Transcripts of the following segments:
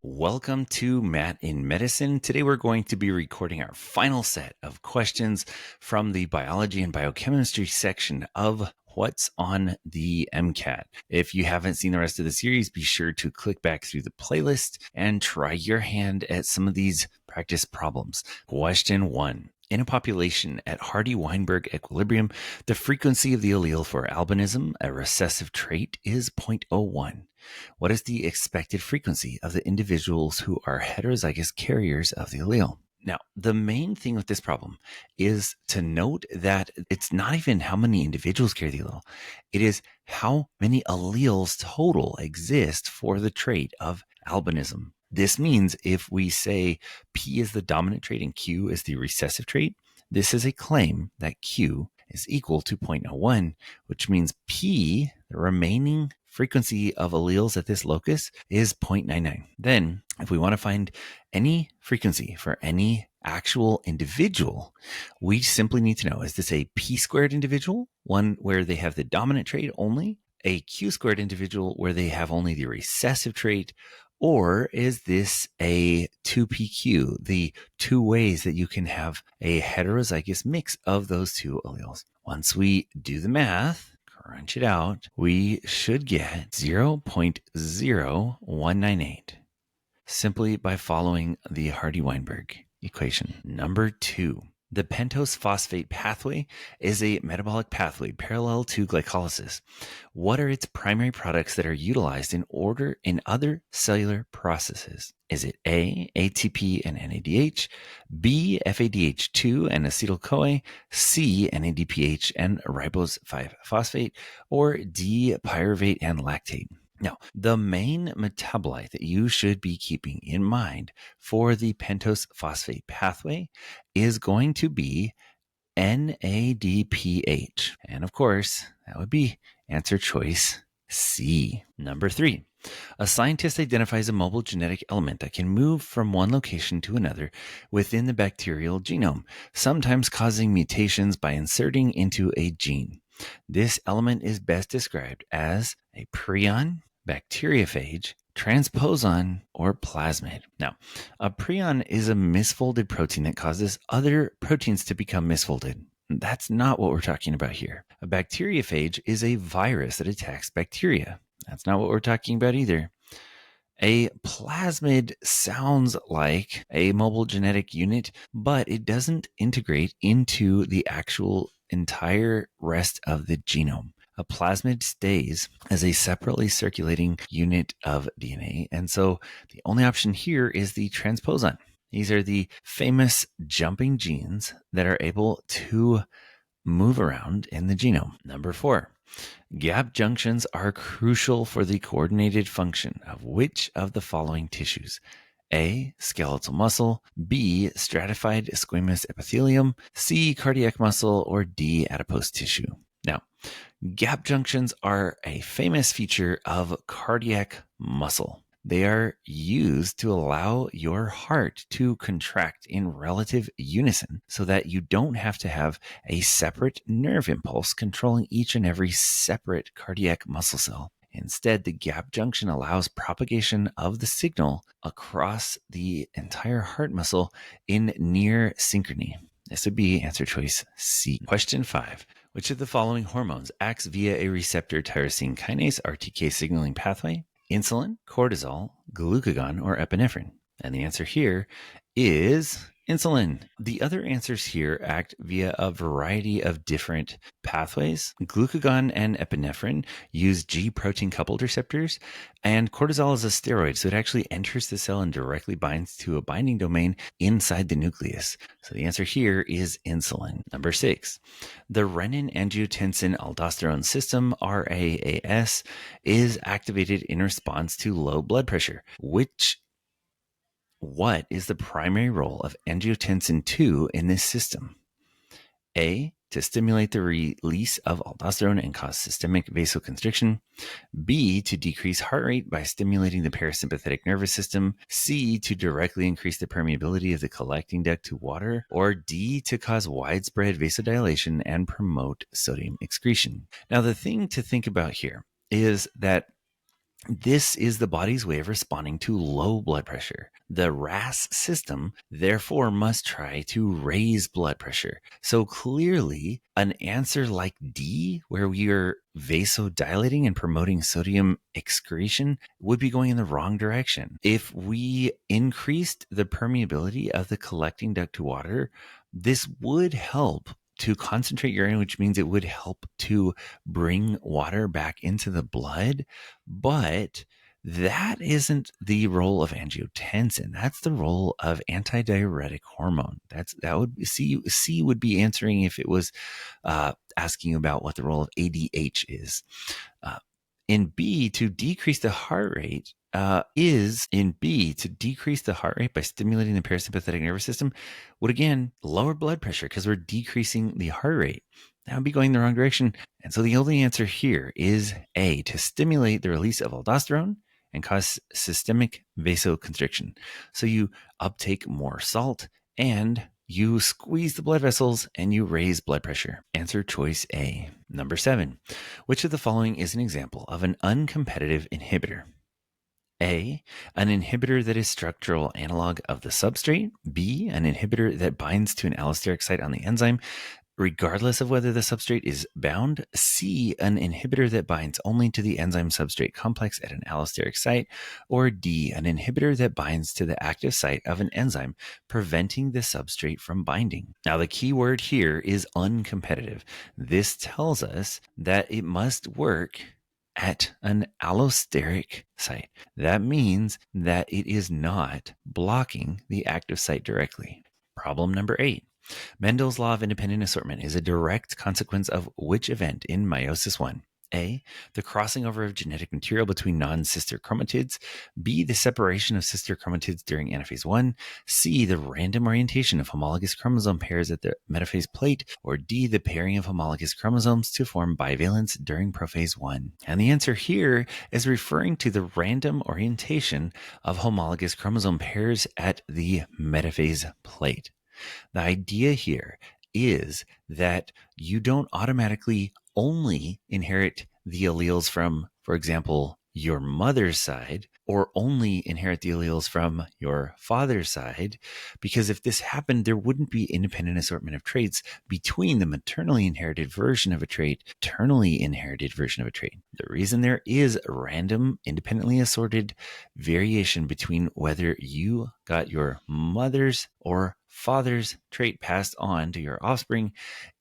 Welcome to Matt in Medicine. Today we're going to be recording our final set of questions from the biology and biochemistry section of What's on the MCAT. If you haven't seen the rest of the series, be sure to click back through the playlist and try your hand at some of these practice problems. Question 1. In a population at Hardy-Weinberg equilibrium, the frequency of the allele for albinism, a recessive trait, is 0.01. What is the expected frequency of the individuals who are heterozygous carriers of the allele? Now, the main thing with this problem is to note that it's not even how many individuals carry the allele. It is how many alleles total exist for the trait of albinism. This means if we say P is the dominant trait and Q is the recessive trait, this is a claim that Q is equal to 0.01, which means P, the remaining frequency of alleles at this locus, is 0.99. Then, if we want to find any frequency for any actual individual, we simply need to know, is this a P squared individual, one where they have the dominant trait only, a Q squared individual where they have only the recessive trait, or is this a 2PQ, the two ways that you can have a heterozygous mix of those two alleles? Once we do the math, crunch it out, we should get 0.0198 simply by following the Hardy-Weinberg equation. Number 2. The pentose phosphate pathway is a metabolic pathway parallel to glycolysis. What are its primary products that are utilized in other cellular processes? Is it A, ATP and NADH, B, FADH2 and acetyl-CoA, C, NADPH and ribose 5-phosphate, or D, pyruvate and lactate? Now, the main metabolite that you should be keeping in mind for the pentose phosphate pathway is going to be NADPH. And of course, that would be answer choice C. Number 3. A scientist identifies a mobile genetic element that can move from one location to another within the bacterial genome, sometimes causing mutations by inserting into a gene. This element is best described as a prion, bacteriophage, transposon, or plasmid. Now, a prion is a misfolded protein that causes other proteins to become misfolded. That's not what we're talking about here. A bacteriophage is a virus that attacks bacteria. That's not what we're talking about either. A plasmid sounds like a mobile genetic unit, but it doesn't integrate into the actual entire rest of the genome. A plasmid stays as a separately circulating unit of DNA, and so the only option here is the transposon. These are the famous jumping genes that are able to move around in the genome. Number 4. Gap junctions are crucial for the coordinated function of which of the following tissues? A, skeletal muscle, B, stratified squamous epithelium, C, cardiac muscle, or D, adipose tissue. Now, gap junctions are a famous feature of cardiac muscle. They are used to allow your heart to contract in relative unison so that you don't have to have a separate nerve impulse controlling each and every separate cardiac muscle cell. Instead, the gap junction allows propagation of the signal across the entire heart muscle in near synchrony. This would be answer choice C. Question 5. Which of the following hormones acts via a receptor tyrosine kinase RTK signaling pathway? Insulin, cortisol, glucagon, or epinephrine? And the answer here is insulin. The other answers here act via a variety of different pathways. Glucagon and epinephrine use G protein coupled receptors, and cortisol is a steroid, so it actually enters the cell and directly binds to a binding domain inside the nucleus. So the answer here is insulin. Number 6. The renin-angiotensin-aldosterone system, RAAS, is activated in response to low blood pressure. What is the primary role of angiotensin II in this system? A, to stimulate the release of aldosterone and cause systemic vasoconstriction. B, to decrease heart rate by stimulating the parasympathetic nervous system. C, to directly increase the permeability of the collecting duct to water. Or D, to cause widespread vasodilation and promote sodium excretion. Now, the thing to think about here is that This is the body's way of responding to low blood pressure. The RAS system, therefore, must try to raise blood pressure. So clearly, an answer like D, where we are vasodilating and promoting sodium excretion, would be going in the wrong direction. If we increased the permeability of the collecting duct to water, this would help to concentrate urine, which means it would help to bring water back into the blood. But that isn't the role of angiotensin. That's the role of antidiuretic hormone. That would C would be answering if it was asking about what the role of ADH is. In B, to decrease the heart rate by stimulating the parasympathetic nervous system would again lower blood pressure because we're decreasing the heart rate. That would be going the wrong direction. And so the only answer here is A, to stimulate the release of aldosterone and cause systemic vasoconstriction. So you uptake more salt and you squeeze the blood vessels and you raise blood pressure. Answer choice A. Number 7. Which of the following is an example of an uncompetitive inhibitor? A, an inhibitor that is structural analog of the substrate. B, an inhibitor that binds to an allosteric site on the enzyme, regardless of whether the substrate is bound. C, an inhibitor that binds only to the enzyme substrate complex at an allosteric site. Or D, an inhibitor that binds to the active site of an enzyme, preventing the substrate from binding. Now, the key word here is uncompetitive. This tells us that it must work at an allosteric site. That means that it is not blocking the active site directly. Problem number 8. Mendel's law of independent assortment is a direct consequence of which event in meiosis 1? A, the crossing over of genetic material between non-sister chromatids. B, the separation of sister chromatids during anaphase 1. C, the random orientation of homologous chromosome pairs at the metaphase plate. Or D, the pairing of homologous chromosomes to form bivalence during prophase 1. And the answer here is referring to the random orientation of homologous chromosome pairs at the metaphase plate. The idea here is that you don't automatically only inherit the alleles from, for example, your mother's side, or only inherit the alleles from your father's side, because if this happened, there wouldn't be independent assortment of traits between the maternally inherited version of a trait, paternally inherited version of a trait. The reason there is random, independently assorted variation between whether you got your mother's or father's trait passed on to your offspring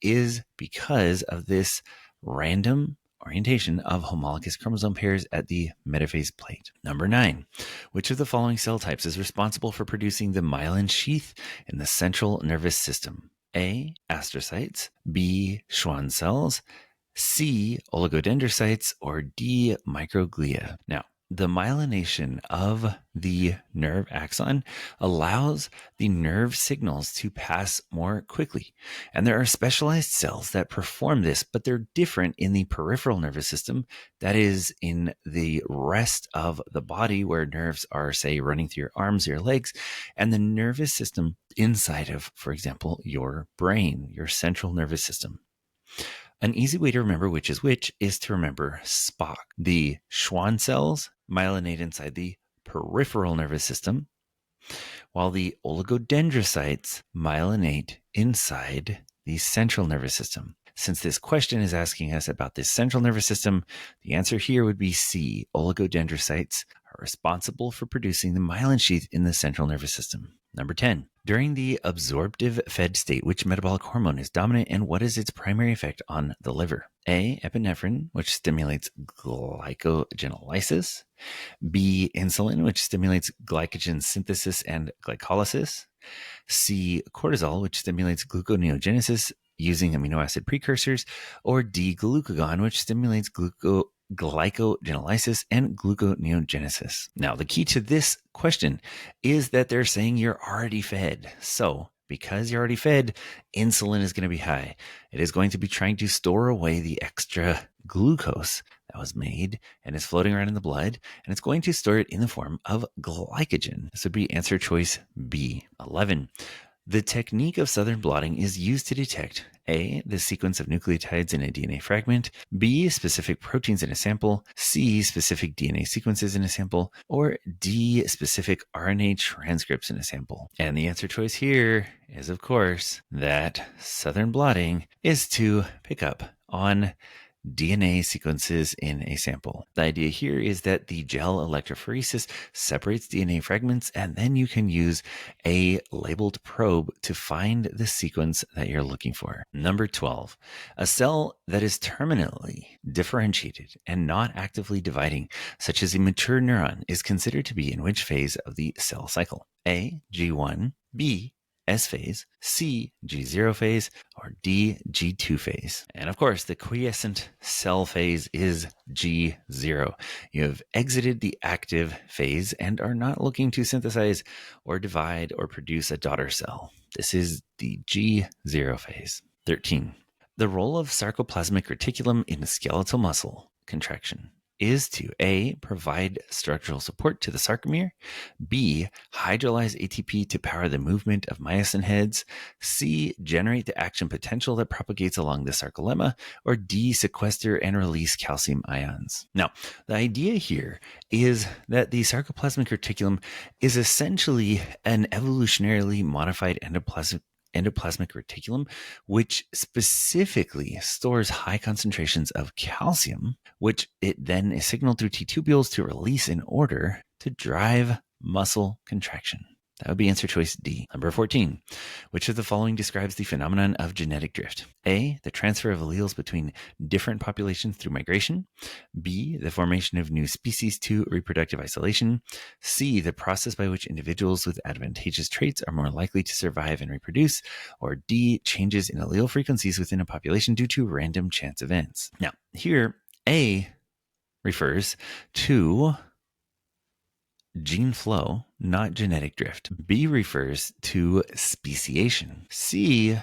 is because of this random orientation of homologous chromosome pairs at the metaphase plate. Number 9. Which of the following cell types is responsible for producing the myelin sheath in the central nervous system? A, astrocytes. B, Schwann cells. C, oligodendrocytes. Or D, microglia. Now, the myelination of the nerve axon allows the nerve signals to pass more quickly. And there are specialized cells that perform this, but they're different in the peripheral nervous system, that is, in the rest of the body where nerves are, say, running through your arms or your legs, and the nervous system inside of, for example, your brain, your central nervous system. An easy way to remember which is to remember Spock. The Schwann cells myelinate inside the peripheral nervous system, while the oligodendrocytes myelinate inside the central nervous system. Since this question is asking us about this central nervous system, the answer here would be C. Oligodendrocytes are responsible for producing the myelin sheath in the central nervous system. Number 10. During the absorptive fed state, which metabolic hormone is dominant and what is its primary effect on the liver? A. Epinephrine, which stimulates glycogenolysis. B. Insulin, which stimulates glycogen synthesis and glycolysis. C. Cortisol, which stimulates gluconeogenesis using amino acid precursors. Or D. Glucagon, which stimulates glycogenolysis and gluconeogenesis. Now, the key to this question is that they're saying you're already fed. So, because you're already fed, insulin is going to be high. It is going to be trying to store away the extra glucose that was made and is floating around in the blood, and it's going to store it in the form of glycogen. This would be answer choice B. 11. The technique of southern blotting is used to detect A, the sequence of nucleotides in a DNA fragment, B, specific proteins in a sample, C, specific DNA sequences in a sample, or D, specific RNA transcripts in a sample. And the answer choice here is, of course, that southern blotting is to pick up on DNA sequences in a sample. The idea here is that the gel electrophoresis separates DNA fragments, and then you can use a labeled probe to find the sequence that you're looking for. Number 12, a cell that is terminally differentiated and not actively dividing, such as a mature neuron, is considered to be in which phase of the cell cycle? A, G1, B, S phase, C, G0 phase, or D, G2 phase. And of course, the quiescent cell phase is G0. You have exited the active phase and are not looking to synthesize or divide or produce a daughter cell. This is the G0 phase. 13. The role of sarcoplasmic reticulum in skeletal muscle contraction is to A, provide structural support to the sarcomere, B, hydrolyze ATP to power the movement of myosin heads, C, generate the action potential that propagates along the sarcolemma, or D, sequester and release calcium ions. Now, the idea here is that the sarcoplasmic reticulum is essentially an evolutionarily modified endoplasmic reticulum, which specifically stores high concentrations of calcium, which it then is signaled through T-tubules to release in order to drive muscle contraction. That would be answer choice D. Number 14. Which of the following describes the phenomenon of genetic drift? A, the transfer of alleles between different populations through migration. B, the formation of new species to reproductive isolation. C, the process by which individuals with advantageous traits are more likely to survive and reproduce. Or D, changes in allele frequencies within a population due to random chance events. Now, here, A refers to gene flow, not genetic drift. B refers to speciation. C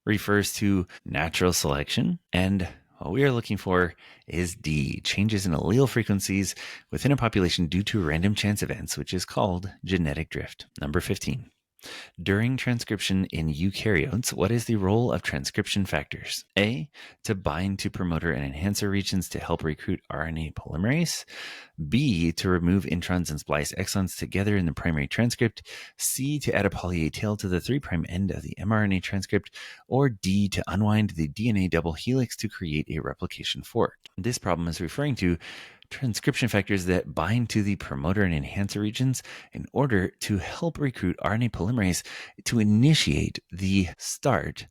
refers to natural selection. And what we are looking for is D, changes in allele frequencies within a population due to random chance events, which is called genetic drift. Number 15. During transcription in eukaryotes, what is the role of transcription factors? A, to bind to promoter and enhancer regions to help recruit RNA polymerase. B, to remove introns and splice exons together in the primary transcript. C, to add a poly A tail to the 3' end of the mRNA transcript. Or D, to unwind the DNA double helix to create a replication fork. This problem is referring to transcription factors that bind to the promoter and enhancer regions in order to help recruit RNA polymerase to initiate the start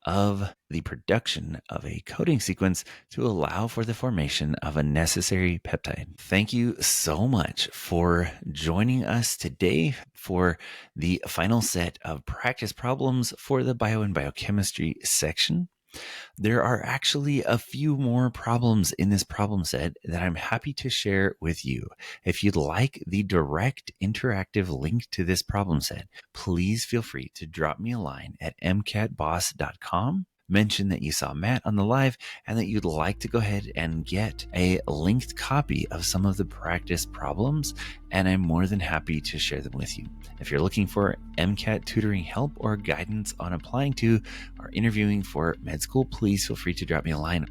of the production of a coding sequence to allow for the formation of a necessary peptide. Thank you so much for joining us today for the final set of practice problems for the bio and biochemistry section. There are actually a few more problems in this problem set that I'm happy to share with you. If you'd like the direct interactive link to this problem set, please feel free to drop me a line at mcatboss.com. Mention that you saw Matt on the live and that you'd like to go ahead and get a linked copy of some of the practice problems, and I'm more than happy to share them with you. If you're looking for MCAT tutoring help or guidance on applying to or interviewing for med school, please feel free to drop me a line